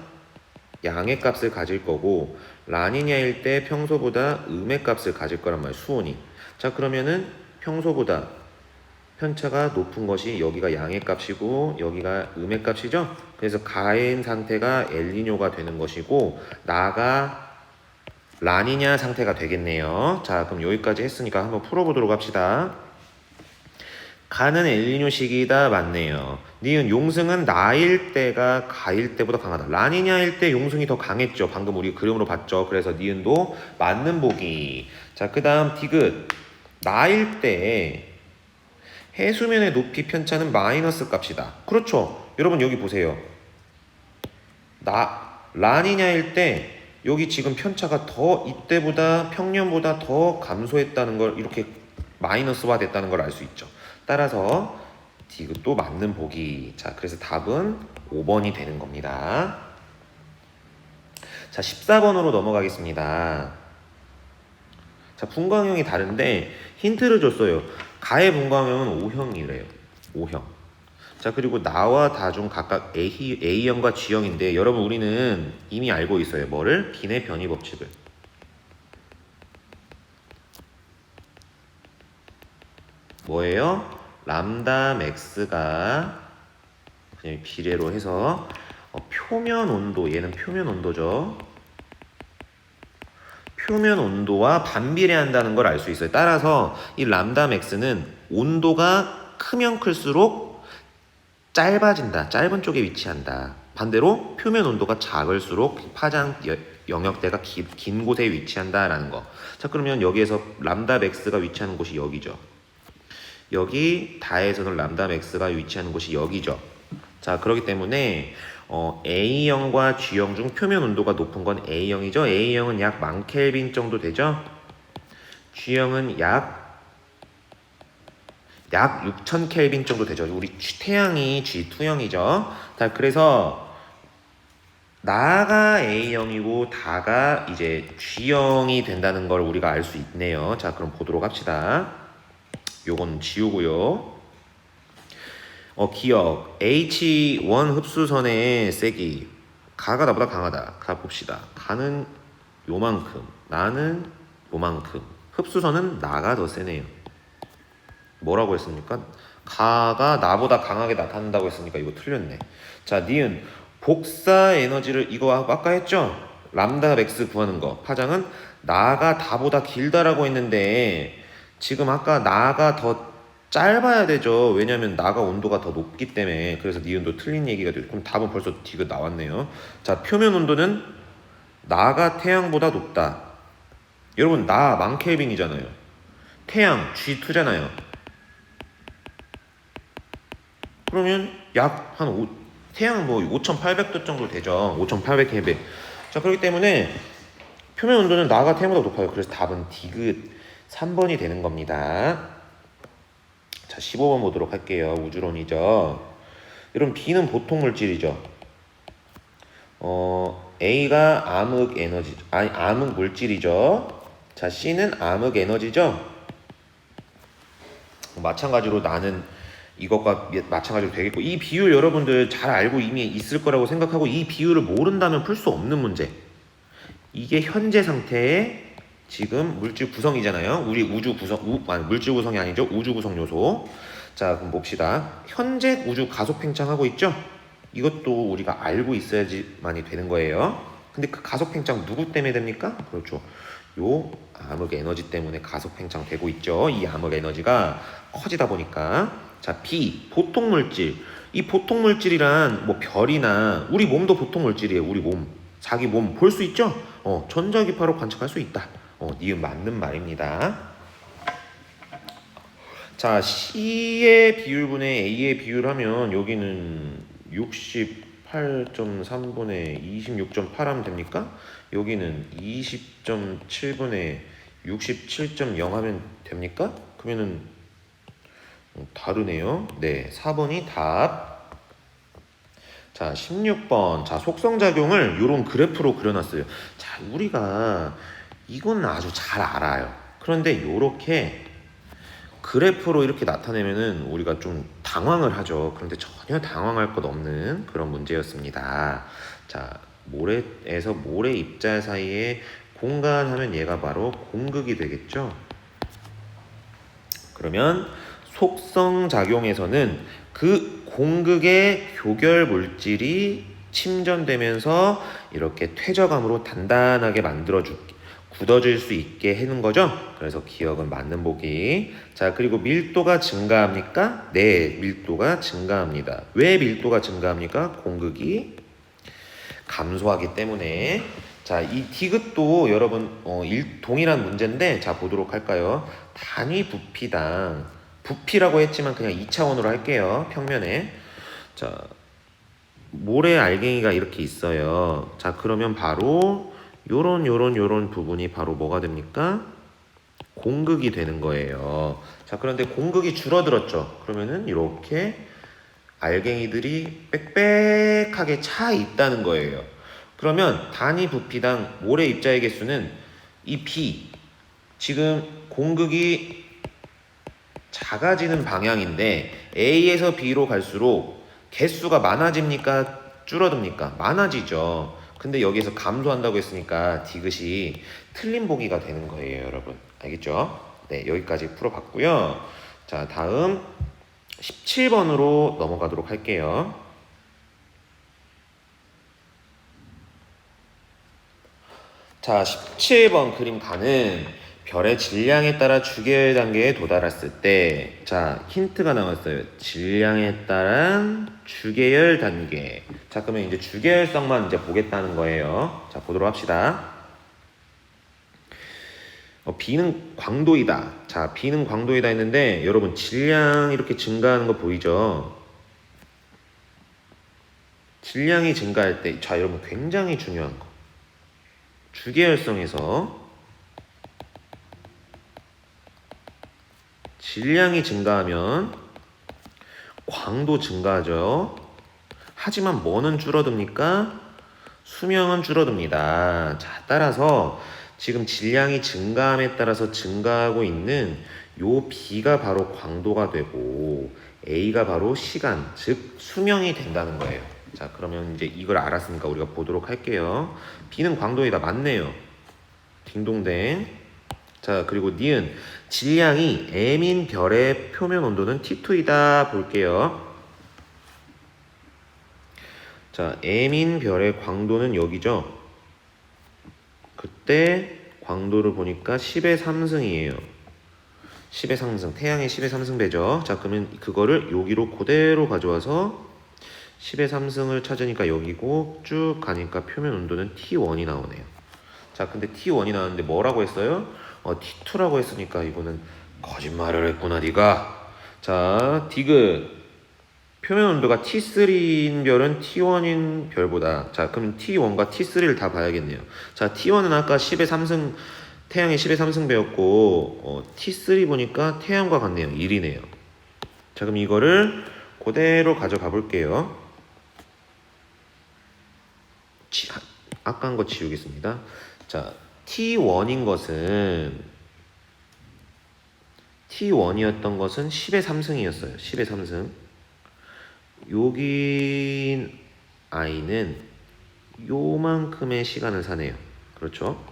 양의 값을 가질 거고 라니냐일 때 평소보다 음의 값을 가질 거란 말이에요. 수온이. 자, 그러면은 평소보다 편차가 높은 것이 여기가 양의 값이고 여기가 음의 값이죠. 그래서 가인 상태가 엘니뇨가 되는 것이고 나가 라니냐 상태가 되겠네요. 자, 그럼 여기까지 했으니까 한번 풀어보도록 합시다. 가는 엘니뇨 시기다. 맞네요. 니은 용승은 나일 때가 가일 때보다 강하다. 라니냐일 때 용승이 더 강했죠. 방금 우리 그림으로 봤죠. 그래서 니은도 맞는 보기. 자, 그 다음 디귿. 나일 때 해수면의 높이 편차는 마이너스 값이다. 그렇죠. 여러분 여기 보세요. 라니냐일 때 여기 지금 편차가 더 이때보다 평년보다 더 감소했다는 걸 이렇게 마이너스화 됐다는 걸 알 수 있죠. 따라서 디귿도 맞는 보기. 자, 그래서 답은 5번이 되는 겁니다. 자, 14번으로 넘어가겠습니다. 자, 분광형이 다른데 힌트를 줬어요. 가의 분광형은 O형이래요. O형. 자, 그리고 나와 다 중 각각 A형과 G형인데 여러분 우리는 이미 알고 있어요. 뭐를? 기내 변이 법칙을. 뭐예요? 람다 맥스가 그냥 비례로 해서 표면 온도, 얘는 표면 온도죠. 표면 온도와 반비례한다는 걸 알 수 있어요. 따라서 이 람다 맥스는 온도가 크면 클수록 짧아진다. 짧은 쪽에 위치한다. 반대로 표면 온도가 작을수록 파장 영역대가 긴 곳에 위치한다라는 거. 자, 그러면 여기에서 람다 맥스가 위치하는 곳이 여기죠. 여기 다에서는 람다 맥스가 위치하는 곳이 여기죠. 자, 그렇기 때문에 A형과 G형 중 표면 온도가 높은 건 A형이죠. A형은 약 10,000켈빈 정도 되죠. G형은 약 6,000켈빈 정도 되죠. 우리 태양이 G2형이죠. 자, 그래서 나가 A형이고 다가 이제 G형이 된다는 걸 우리가 알 수 있네요. 자, 그럼 보도록 합시다. 요건 지우고요. 기억. H1 흡수선의 세기. 가가 나보다 강하다. 가 봅시다. 가는 요만큼, 나는 요만큼. 흡수선은 나가 더 세네요. 뭐라고 했습니까? 가가 나보다 강하게 나타난다고 했으니까 이거 틀렸네. 자, 니은 복사 에너지를 이거 아까 했죠? 람다 맥스 구하는 거. 파장은 나가 다보다 길다라고 했는데 지금 아까 나가 더 짧아야 되죠. 왜냐면 나가 온도가 더 높기 때문에. 그래서 니은도 틀린 얘기가 되죠. 그럼 답은 벌써 디귿 나왔네요. 자, 표면 온도는 나가 태양보다 높다. 여러분, 나 만켈빈이잖아요. 태양 G2잖아요. 그러면 약 한 태양 뭐 5,800도 정도 되죠. 5,800켈빈. 자, 그렇기 때문에 표면 온도는 나가 태양보다 높아요. 그래서 답은 디귿 3번이 되는 겁니다. 자, 15번 보도록 할게요. 우주론이죠. 여러분, B는 보통 물질이죠. A가 암흑 에너지, 아니 암흑 물질이죠. 자, C는 암흑 에너지죠. 마찬가지로 나는 이것과 마찬가지로 되겠고, 이 비율 여러분들 잘 알고 이미 있을 거라고 생각하고, 이 비율을 모른다면 풀 수 없는 문제. 이게 현재 상태의 지금 물질 구성이잖아요. 우리 우주 구성, 물질 구성이 아니죠. 우주 구성 요소. 자, 그럼 봅시다. 현재 우주 가속 팽창하고 있죠. 이것도 우리가 알고 있어야지만이 되는 거예요. 근데 그 가속 팽창 누구 때문에 됩니까? 그렇죠. 요 암흑 에너지 때문에 가속 팽창 되고 있죠. 이 암흑 에너지가 커지다 보니까. 자, B 보통 물질. 이 보통 물질이란 뭐 별이나 우리 몸도 보통 물질이에요. 우리 몸, 자기 몸 볼 수 있죠. 전자기파로 관측할 수 있다. 니은 맞는 말입니다. 자, C의 비율분의 A의 비율하면 여기는 68.3분의 26.8 하면 됩니까? 여기는 20.7분의 67.0 하면 됩니까? 그러면은 다르네요. 네, 4번이 답. 자, 16번. 자, 속성작용을 이런 그래프로 그려놨어요. 자, 우리가 이건 아주 잘 알아요. 그런데 이렇게 그래프로 이렇게 나타내면은 우리가 좀 당황을 하죠. 그런데 전혀 당황할 것 없는 그런 문제였습니다. 자, 모래에서 모래 입자 사이에 공간 하면 얘가 바로 공극이 되겠죠. 그러면 속성작용에서는 그 공극의 교결 물질이 침전되면서 이렇게 퇴적암으로 단단하게 굳어질 수 있게 해는 거죠. 그래서 기억은 맞는 보기. 자, 그리고 밀도가 증가합니까? 네, 밀도가 증가합니다. 왜 밀도가 증가합니까? 공극이 감소하기 때문에. 자, 이 디귿도 여러분 동일한 문제인데, 자, 보도록 할까요? 단위 부피당, 부피라고 했지만 그냥 2차원으로 할게요. 평면에. 자, 모래 알갱이가 이렇게 있어요. 자, 그러면 바로 요런 부분이 바로 뭐가 됩니까? 공극이 되는 거예요. 자, 그런데 공극이 줄어들었죠. 그러면은 이렇게 알갱이들이 빽빽하게 차 있다는 거예요. 그러면 단위 부피당 모래 입자의 개수는 이 B, 지금 공극이 작아지는 방향인데 A에서 B로 갈수록 개수가 많아집니까? 줄어듭니까? 많아지죠. 근데 여기에서 감소한다고 했으니까 디귿이 틀린 보기가 되는 거예요, 여러분. 알겠죠? 네, 여기까지 풀어봤고요. 자, 다음 17번으로 넘어가도록 할게요. 자, 17번 그림 가는 별의 질량에 따라 주계열 단계에 도달했을 때, 자, 힌트가 나왔어요. 질량에 따른 주계열 단계. 자, 그러면 이제 주계열성만 이제 보겠다는 거예요. 자, 보도록 합시다. B는 광도이다. 자, B는 광도이다 했는데 여러분 질량 이렇게 증가하는 거 보이죠? 질량이 증가할 때, 자, 여러분 굉장히 중요한 거. 주계열성에서 질량이 증가하면 광도 증가하죠. 하지만 뭐는 줄어듭니까? 수명은 줄어듭니다. 자, 따라서 지금 질량이 증가함에 따라서 증가하고 있는 요 B가 바로 광도가 되고 A가 바로 시간, 즉 수명이 된다는 거예요. 자, 그러면 이제 이걸 알았으니까 우리가 보도록 할게요. B는 광도에다 맞네요. 딩동댕. 자, 그리고 니은 질량이 M인 별의 표면 온도는 T2이다 볼게요. 자, M인 별의 광도는 여기죠. 그때 광도를 보니까 10의 3승이에요. 10의 상승, 태양의 10의 3승배죠. 자, 그러면 그거를 여기로 그대로 가져와서 10의 3승을 찾으니까 여기고 쭉 가니까 표면 온도는 T1이 나오네요. 자, 근데 T1이 나왔는데 뭐라고 했어요? T2라고 했으니까 이거는 거짓말을 했구나 네가. 자, 디귿 표면 온도가 T3인 별은 T1인 별보다, 자 그럼 T1과 T3를 다 봐야겠네요. 자, T1은 아까 10의 3승, 태양의 10의 3승배였고 T3 보니까 태양과 같네요. 1이네요. 자, 그럼 이거를 그대로 가져가 볼게요. 아까 한 거 지우겠습니다. 자, T1인 것은 T1이었던 것은 10의 3승이었어요. 10의 3승. 여기 i는 요만큼의 시간을 사네요. 그렇죠?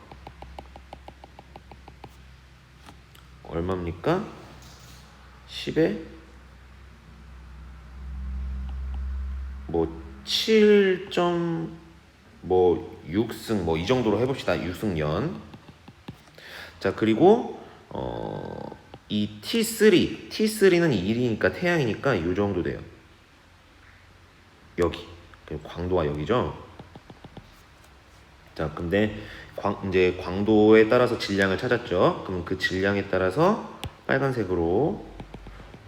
얼마입니까? 10에 뭐 7점 뭐 6승 뭐 이 정도로 해봅시다. 6승년. 자, 그리고 이 T3는 1이니까 태양이니까 이 정도 돼요. 여기 광도가 여기죠. 자, 근데 이제 광도에 따라서 질량을 찾았죠. 그럼 그 질량에 따라서 빨간색으로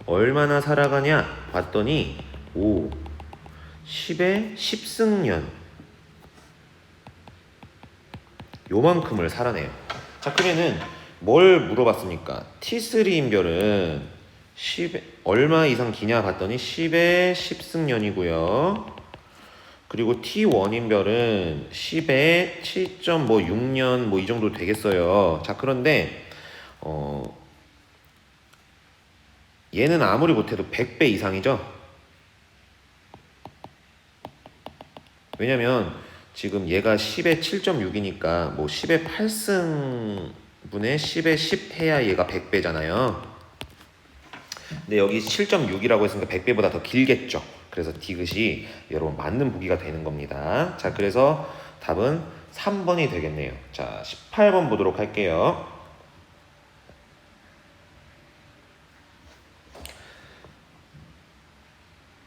얼마나 살아가냐 봤더니 10의 10승년 요만큼을 살아내요. 자, 그러면은 뭘 물어봤습니까? T3인 별은 10에 얼마 이상 기냐 봤더니 10의 10승년이고요. 그리고 T1인 별은 10에 7.6년 뭐 이 정도 되겠어요. 자, 그런데 얘는 아무리 못해도 100배 이상이죠. 왜냐면 지금 얘가 10에 7.6이니까 뭐 10에 8승분의 10에 10 해야 얘가 100배잖아요. 근데 여기 7.6이라고 했으니까 100배보다 더 길겠죠. 그래서 디귿이 여러분 맞는 보기가 되는 겁니다. 자, 그래서 답은 3번이 되겠네요. 자, 18번 보도록 할게요.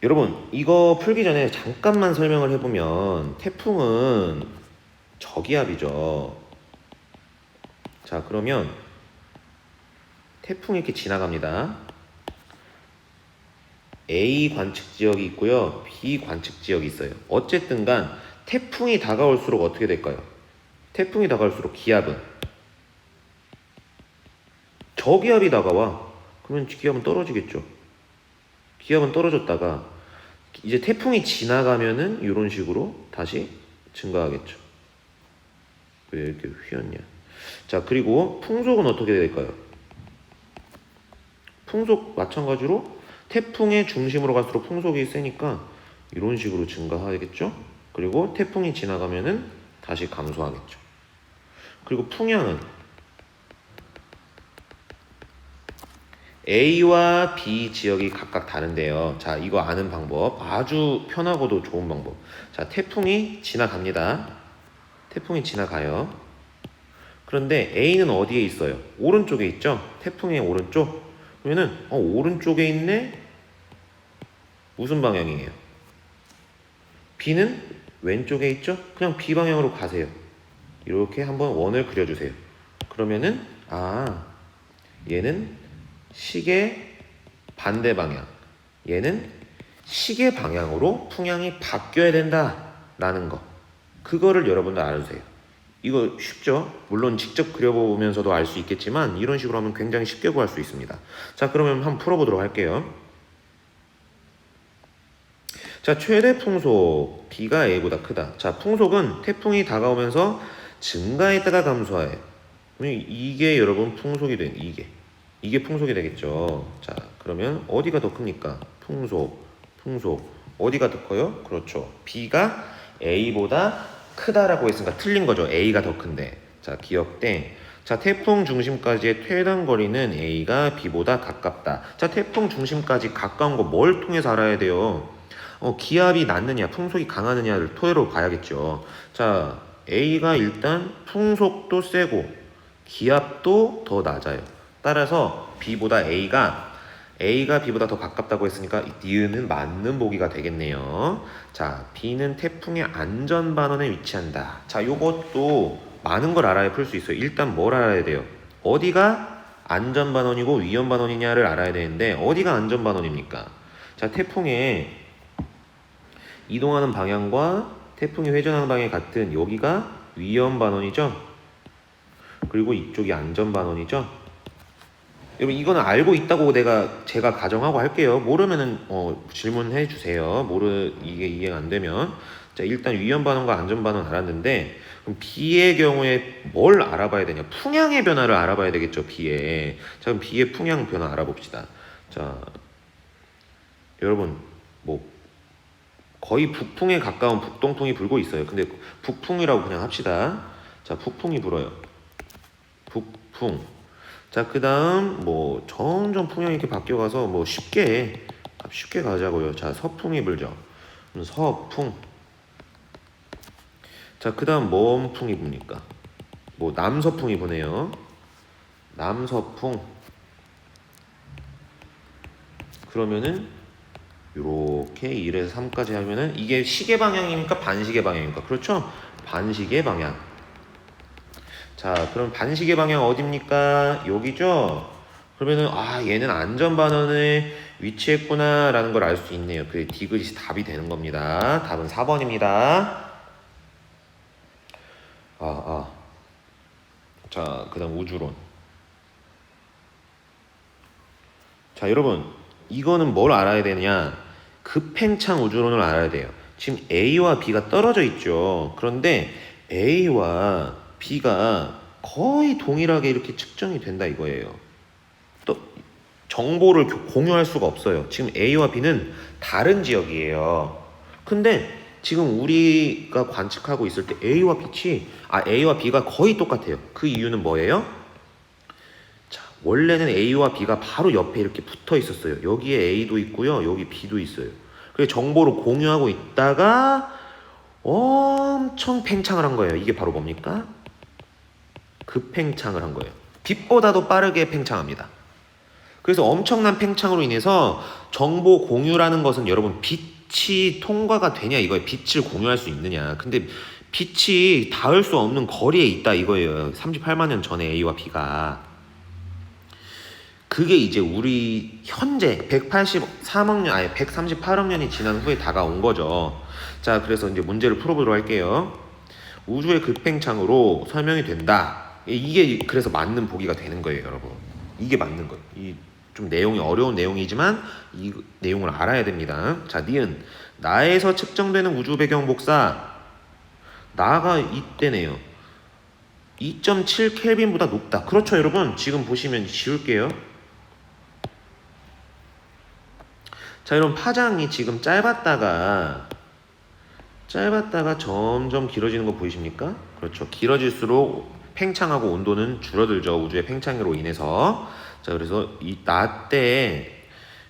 여러분, 이거 풀기 전에 잠깐만 설명을 해보면 태풍은 저기압이죠. 자, 그러면 태풍이 이렇게 지나갑니다. A 관측 지역이 있고요. B 관측 지역이 있어요. 어쨌든 간 태풍이 다가올수록 어떻게 될까요? 태풍이 다가올수록 기압은 저기압이 다가와. 그러면 기압은 떨어지겠죠. 기압은 떨어졌다가 이제 태풍이 지나가면은 이런 식으로 다시 증가하겠죠. 왜 이렇게 휘었냐. 자, 그리고 풍속은 어떻게 될까요? 풍속 마찬가지로 태풍의 중심으로 갈수록 풍속이 세니까 이런 식으로 증가하겠죠. 그리고 태풍이 지나가면은 다시 감소하겠죠. 그리고 풍향은 A와 B 지역이 각각 다른데요. 자, 이거 아는 방법 아주 편하고도 좋은 방법. 자, 태풍이 지나갑니다. 태풍이 지나가요. 그런데 A는 어디에 있어요? 오른쪽에 있죠? 태풍의 오른쪽. 그러면은 오른쪽에 있네? 무슨 방향이에요? B는 왼쪽에 있죠? 그냥 B 방향으로 가세요. 이렇게 한번 원을 그려주세요. 그러면은 얘는 시계 반대 방향, 얘는 시계 방향으로 풍향이 바뀌어야 된다라는 거, 그거를 여러분들 알아주세요. 이거 쉽죠? 물론 직접 그려보면서도 알 수 있겠지만 이런 식으로 하면 굉장히 쉽게 구할 수 있습니다. 자, 그러면 한번 풀어보도록 할게요. 자, 최대 풍속 B가 A보다 크다. 자, 풍속은 태풍이 다가오면서 증가했다가 감소해. 이게 여러분 풍속이 이게 풍속이 되겠죠. 자, 그러면 어디가 더 큽니까? 풍속. 어디가 더 커요? 그렇죠. B가 A보다 크다라고 했으니까 틀린 거죠. A가 더 큰데. 자, 기억된. 자, 태풍 중심까지의 퇴단 거리는 A가 B보다 가깝다. 자, 태풍 중심까지 가까운 거 뭘 통해서 알아야 돼요? 기압이 낮느냐, 풍속이 강하느냐를 토대로 봐야겠죠. 자, A가 일단 풍속도 세고 기압도 더 낮아요. 따라서 A가 B보다 더 가깝다고 했으니까 니은은 맞는 보기가 되겠네요. 자, B는 태풍의 안전반원에 위치한다. 자, 요것도 많은 걸 알아야 풀 수 있어요. 일단 뭘 알아야 돼요? 어디가 안전반원이고 위험반원이냐를 알아야 되는데 어디가 안전반원입니까? 자, 태풍의 이동하는 방향과 태풍이 회전하는 방향이 같은 여기가 위험반원이죠. 그리고 이쪽이 안전반원이죠. 여러분 이거는 알고 있다고 제가 가정하고 할게요. 모르면은 질문해 주세요. 이게 이해가 안 되면. 자, 일단 위험 반원과 안전 반원 알았는데 그럼 B의 경우에 뭘 알아봐야 되냐? 풍향의 변화를 알아봐야 되겠죠, B의. 자, 그럼 B의 풍향 변화 알아봅시다. 자, 여러분 뭐 거의 북풍에 가까운 북동풍이 불고 있어요. 근데 북풍이라고 그냥 합시다. 자, 북풍이 불어요. 북풍. 자, 그 다음 뭐 점점 풍향이 이렇게 바뀌어가서 뭐 쉽게 가자고요. 자, 서풍이 불죠. 서풍. 자, 그 다음 뭔 풍이 붑니까? 뭐 남서풍이 부네요. 남서풍. 그러면은 요렇게 1에서 3까지 하면은 이게 시계 방향입니까? 반시계 방향입니까? 그렇죠? 반시계 방향. 자, 그럼 반시계 방향 어딥니까? 여기죠? 그러면은 얘는 안전반원에 위치했구나 라는 걸 알 수 있네요. 그 디귿이 답이 되는 겁니다. 답은 4번입니다. 자, 그 다음 우주론. 자, 여러분 이거는 뭘 알아야 되냐? 급팽창 우주론을 알아야 돼요. 지금 A와 B가 떨어져 있죠. 그런데 A와 B가 거의 동일하게 이렇게 측정이 된다 이거예요. 또 정보를 공유할 수가 없어요. 지금 A와 B는 다른 지역이에요. 근데 지금 우리가 관측하고 있을 때 A와 B가 거의 똑같아요. 그 이유는 뭐예요? 자, 원래는 A와 B가 바로 옆에 이렇게 붙어 있었어요. 여기에 A도 있고요. 여기 B도 있어요. 그래서 정보를 공유하고 있다가 엄청 팽창을 한 거예요. 이게 바로 뭡니까? 급팽창을 한 거예요. 빛보다도 빠르게 팽창합니다. 그래서 엄청난 팽창으로 인해서 정보 공유라는 것은 여러분 빛이 통과가 되냐 이거예요. 빛을 공유할 수 있느냐. 근데 빛이 닿을 수 없는 거리에 있다 이거예요. 38만 년 전에 A와 B가. 그게 이제 우리 현재 138억 년이 지난 후에 다가온 거죠. 자, 그래서 이제 문제를 풀어보도록 할게요. 우주의 급팽창으로 설명이 된다. 이게 그래서 맞는 보기가 되는 거예요, 여러분. 이게 맞는 거예요. 이 좀 내용이 어려운 내용이지만 이 내용을 알아야 됩니다. 자, 니은 나에서 측정되는 우주 배경 복사. 나가 이때네요. 2.7 켈빈보다 높다. 그렇죠, 여러분. 지금 보시면 지울게요. 자, 여러분 파장이 지금 짧았다가 점점 길어지는 거 보이십니까? 그렇죠. 길어질수록 팽창하고 온도는 줄어들죠. 우주의 팽창으로 인해서. 자, 그래서 이 나 때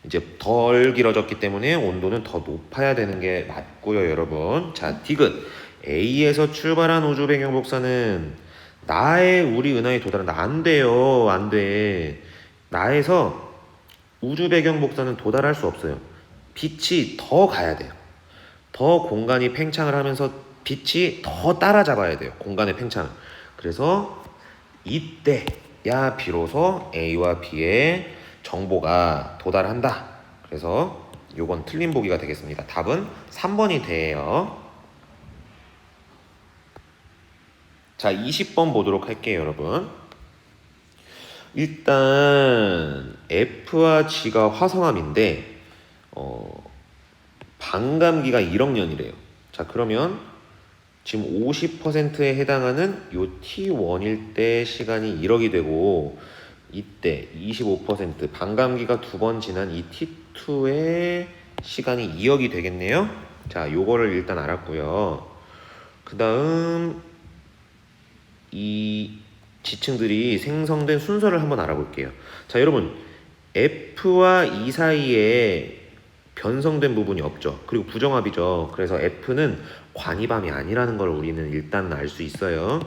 이제 덜 길어졌기 때문에 온도는 더 높아야 되는 게 맞고요, 여러분. 자, 디귿. A에서 출발한 우주 배경 복사는 나의 우리 은하에 도달한다. 안 돼요. 안 돼. 나에서 우주 배경 복사는 도달할 수 없어요. 빛이 더 가야 돼요. 더 공간이 팽창을 하면서 빛이 더 따라잡아야 돼요. 공간의 팽창. 그래서 이때야 비로소 A와 B의 정보가 도달한다. 그래서 요건 틀린 보기가 되겠습니다. 답은 3번이 돼요. 자, 20번 보도록 할게요, 여러분. 일단 F와 G가 화성암인데 반감기가 1억 년이래요. 자, 그러면 지금 50%에 해당하는 요 T1일 때 시간이 1억이 되고 이때 25% 반감기가 2번 지난 이 루트의 시간이 2억이 되겠네요. 자, 요거를 일단 알았고요. 그 다음 이 지층들이 생성된 순서를 한번 알아볼게요. 자, 여러분 F와 E 사이에 변성된 부분이 없죠. 그리고 부정합이죠. 그래서 F는 관이밤이 아니라는 걸 우리는 일단 알 수 있어요.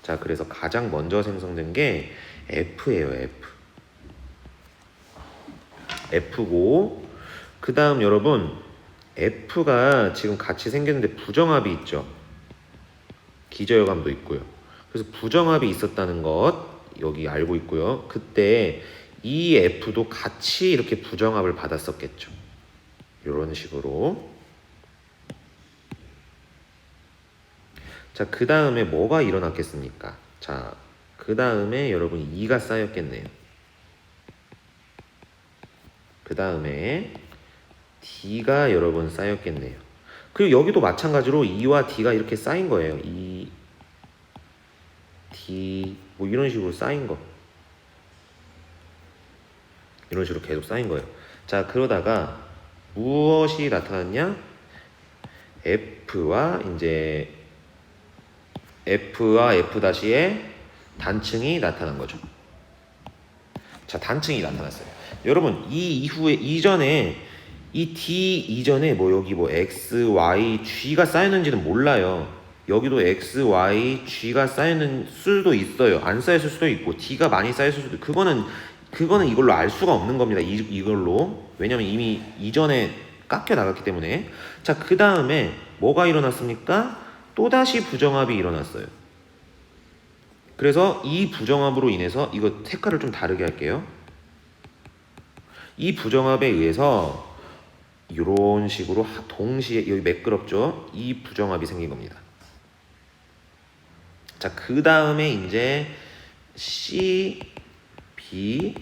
자, 그래서 가장 먼저 생성된 게 F예요. F고, 그 다음 여러분 F가 지금 같이 생겼는데 부정합이 있죠. 기저효감도 있고요. 그래서 부정합이 있었다는 것 여기 알고 있고요. 그때 이 F도 같이 이렇게 부정합을 받았었겠죠. 이런 식으로. 자, 그 다음에 뭐가 일어났겠습니까? 자, 그 다음에 여러분 2가 쌓였겠네요. 그 다음에 D가 여러분 쌓였겠네요. 그리고 여기도 마찬가지로 E와 D가 이렇게 쌓인 거예요. E, D 뭐 이런 식으로 쌓인 거. 이런 식으로 계속 쌓인 거예요. 자, 그러다가 무엇이 나타났냐? F와 이제 F와 F-의 단층이 나타난 거죠. 자, 단층이 나타났어요. 여러분, 이 이후에 이전에 이 D 이전에 뭐 여기 뭐 X, Y, G가 쌓였는지는 몰라요. 여기도 X, Y, G가 쌓이는 수도 있어요. 안 쌓였을 수도 있고 D가 많이 쌓였을 수도 있고 그거는 이걸로 알 수가 없는 겁니다. 이걸로. 왜냐면 이미 이전에 깎여 나갔기 때문에. 자, 그 다음에 뭐가 일어났습니까? 또다시 부정합이 일어났어요. 그래서 이 부정합으로 인해서 이거 색깔을 좀 다르게 할게요. 이 부정합에 의해서 이런 식으로 동시에 여기 매끄럽죠? 이 부정합이 생긴 겁니다. 자, 그 다음에 이제 C, B,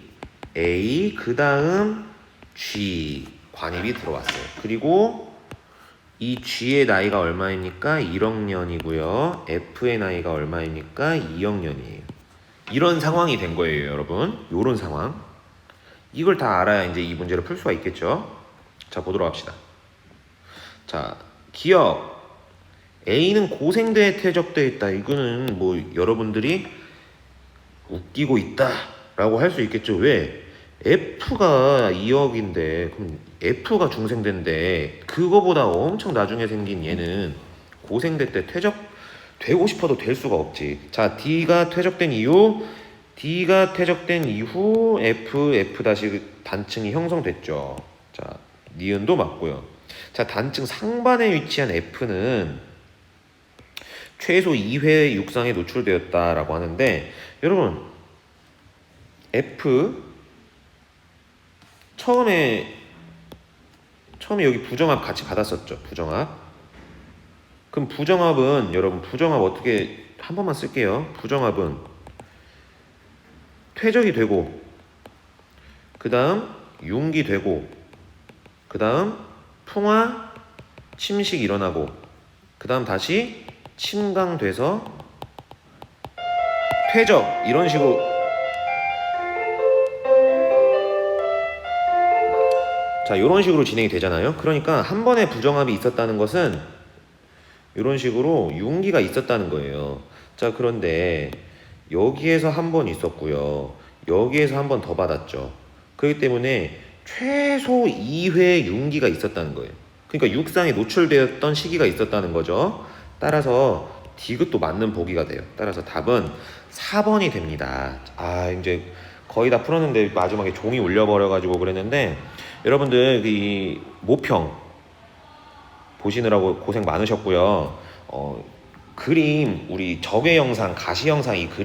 A, 그 다음 G 관입이 들어왔어요. 그리고 이 G의 나이가 얼마입니까? 1억 년이고요. F의 나이가 얼마입니까? 2억 년이에요. 이런 상황이 된 거예요, 여러분. 이런 상황. 이걸 다 알아야 이제 이 문제를 풀 수가 있겠죠. 자, 보도록 합시다. 자, 기억. A는 고생대에 퇴적되어 있다. 이거는 뭐 여러분들이 웃기고 있다 라고 할 수 있겠죠. 왜? F가 2억인데 그럼 F가 중생대인데 그거보다 엄청 나중에 생긴 얘는 고생대 때 퇴적되고 싶어도 될 수가 없지. 자, D가 퇴적된 이후 F 다시 단층이 형성됐죠. 자, 니은도 맞고요. 자, 단층 상반에 위치한 F는 최소 2회 육상에 노출되었다라고 하는데, 여러분 F 처음에 여기 부정합 같이 받았었죠. 부정합. 그럼 부정합은 여러분 부정합 어떻게 한 번만 쓸게요. 부정합은 퇴적이 되고 그 다음 융기 되고 그 다음 풍화 침식 일어나고 그 다음 다시 침강돼서 퇴적 이런 식으로. 자, 이런 식으로 진행이 되잖아요. 그러니까 한 번에 부정합이 있었다는 것은 이런 식으로 융기가 있었다는 거예요. 자, 그런데 여기에서 한 번 있었고요. 여기에서 한 번 더 받았죠. 그렇기 때문에 최소 2회 융기가 있었다는 거예요. 그러니까 육상에 노출되었던 시기가 있었다는 거죠. 따라서 디귿도 맞는 보기가 돼요. 따라서 답은 4번이 됩니다. 아, 이제 거의 다 풀었는데 마지막에 종이 울려버려가지고 그랬는데, 여러분들 이 모평 보시느라고 고생 많으셨고요. 그림 우리 적외 영상, 가시 영상 이 그림